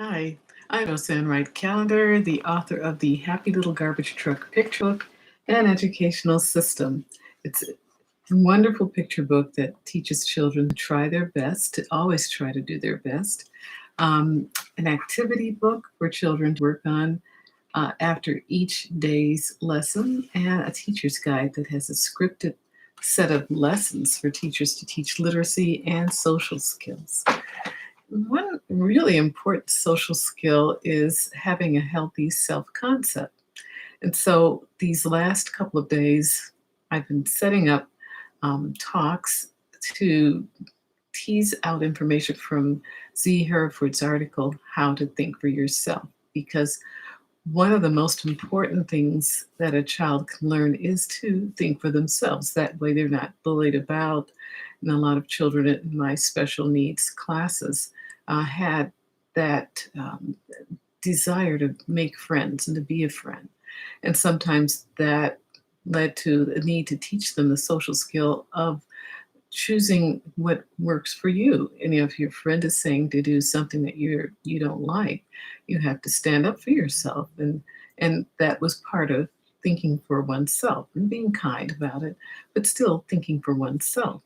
Hi, I'm Roseanne Wright Callender, the author of the Happy Little Garbage Truck Picture Book and Educational System. It's a wonderful picture book that teaches children to try their best, to always try to do their best. An activity book for children to work on after each day's lesson, and a teacher's guide that has a scripted set of lessons for teachers to teach literacy and social skills. One really important social skill is having a healthy self concept. And so these last couple of days, I've been setting up talks to tease out information from Z. Hereford's article, How to Think for Yourself, because one of the most important things that a child can learn is to think for themselves. That way, they're not bullied about. And a lot of children in my special needs classes had that desire to make friends and to be a friend. And sometimes that led to the need to teach them the social skill of choosing what works for you. And if your friend is saying to do something that you don't like, you have to stand up for yourself. And that was part of thinking for oneself and being kind about it, but still thinking for oneself.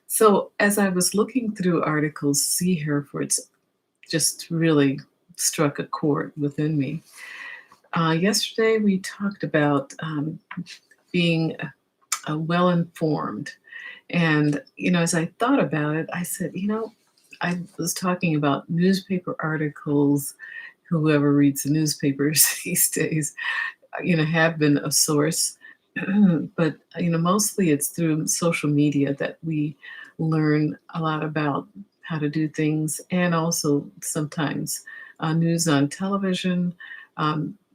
So as I was looking through articles, see Hereford's just really struck a chord within me. Yesterday we talked about being well informed. And, as I thought about it, I said, I was talking about newspaper articles. Whoever reads the newspapers these days, have been a source. But, mostly it's through social media that we learn a lot about how to do things, and also sometimes news on television.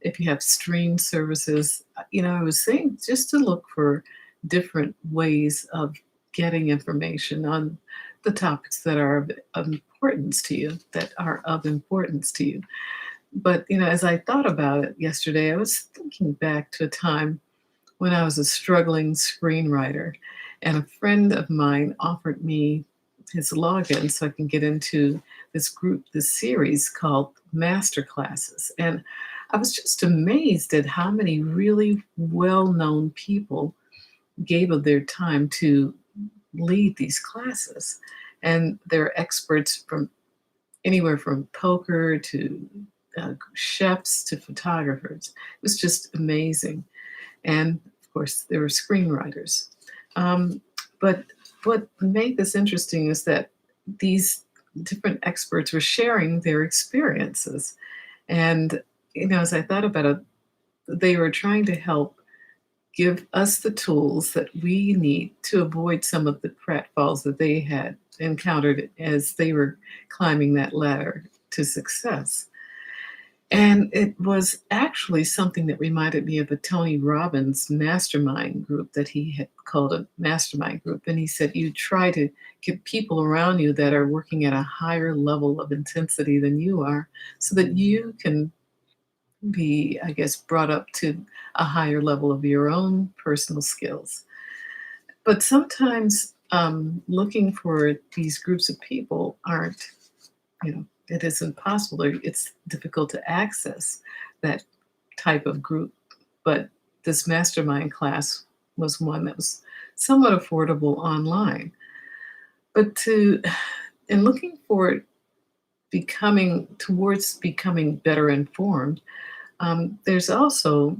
If you have stream services, I was saying just to look for different ways of getting information on the topics that are of importance to you, that are of importance to you. But, as I thought about it yesterday, I was thinking back to a time when I was a struggling screenwriter, and a friend of mine offered me his login so I can get into this series called Master Classes. And I was just amazed at how many really well known people gave of their time to lead these classes. And they're experts from anywhere from poker to chefs to photographers. It was just amazing. And of course, there were screenwriters. But what made this interesting is that these different experts were sharing their experiences. And, as I thought about it, they were trying to help give us the tools that we need to avoid some of the pratfalls that they had encountered as they were climbing that ladder to success. And it was actually something that reminded me of a Tony Robbins mastermind group that he had called a mastermind group. And he said, you try to get people around you that are working at a higher level of intensity than you are so that you can be, I guess, brought up to a higher level of your own personal skills. But sometimes looking for these groups of people aren't, it isn't possible, or it's difficult to access that type of group. But this mastermind class was one that was somewhat affordable online. But in looking for becoming better informed, there's also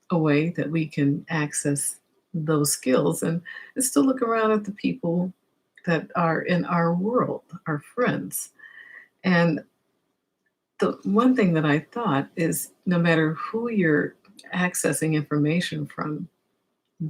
a way that we can access those skills and is to look around at the people that are in our world, our friends. And the one thing that I thought is no matter who you're accessing information from,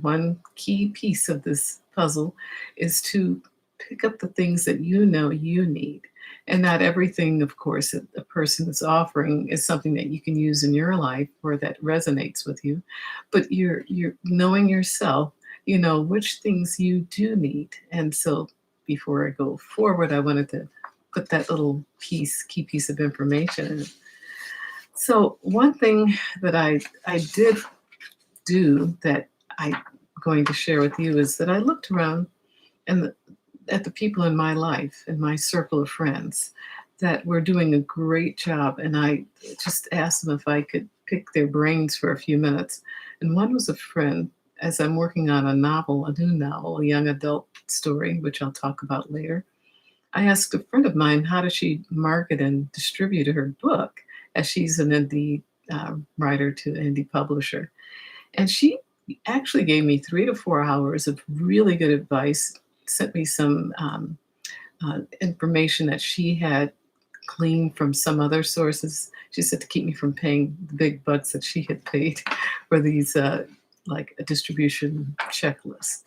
one key piece of this puzzle is to pick up the things that you know you need. And not everything, of course, that a person is offering is something that you can use in your life or that resonates with you. But you're knowing yourself, you know which things you do need. And so before I go forward, I wanted to put that little key piece of information in. So one thing that I did do that I'm going to share with you is that I looked around and at the people in my life, in my circle of friends, that were doing a great job. And I just asked them if I could pick their brains for a few minutes. And one was a friend, as I'm working on a novel, a new novel, a young adult story, which I'll talk about later. I asked a friend of mine, how does she market and distribute her book, as she's an indie writer to indie publisher. And she actually gave me 3 to 4 hours of really good advice, sent me some information that she had gleaned from some other sources. She said to keep me from paying the big bucks that she had paid for these, like a distribution checklist.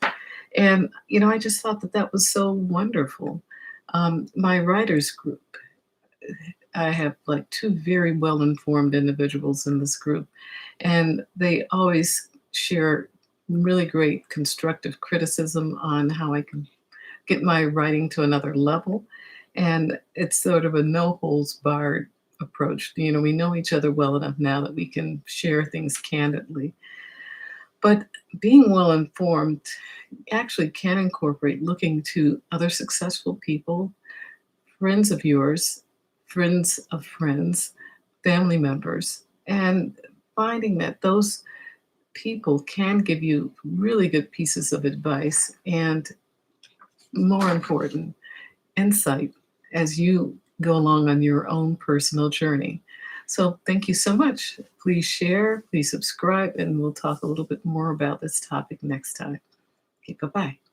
And, I just thought that that was so wonderful. My writers group, I have like two very well informed individuals in this group, and they always share really great constructive criticism on how I can get my writing to another level. And it's sort of a no holds barred approach. We know each other well enough now that we can share things candidly. But being well informed actually can incorporate looking to other successful people, friends of yours, friends of friends, family members, and finding that those people can give you really good pieces of advice and, more important, insight as you go along on your own personal journey. So, thank you so much. Please share, please subscribe, and we'll talk a little bit more about this topic next time. Okay, bye bye.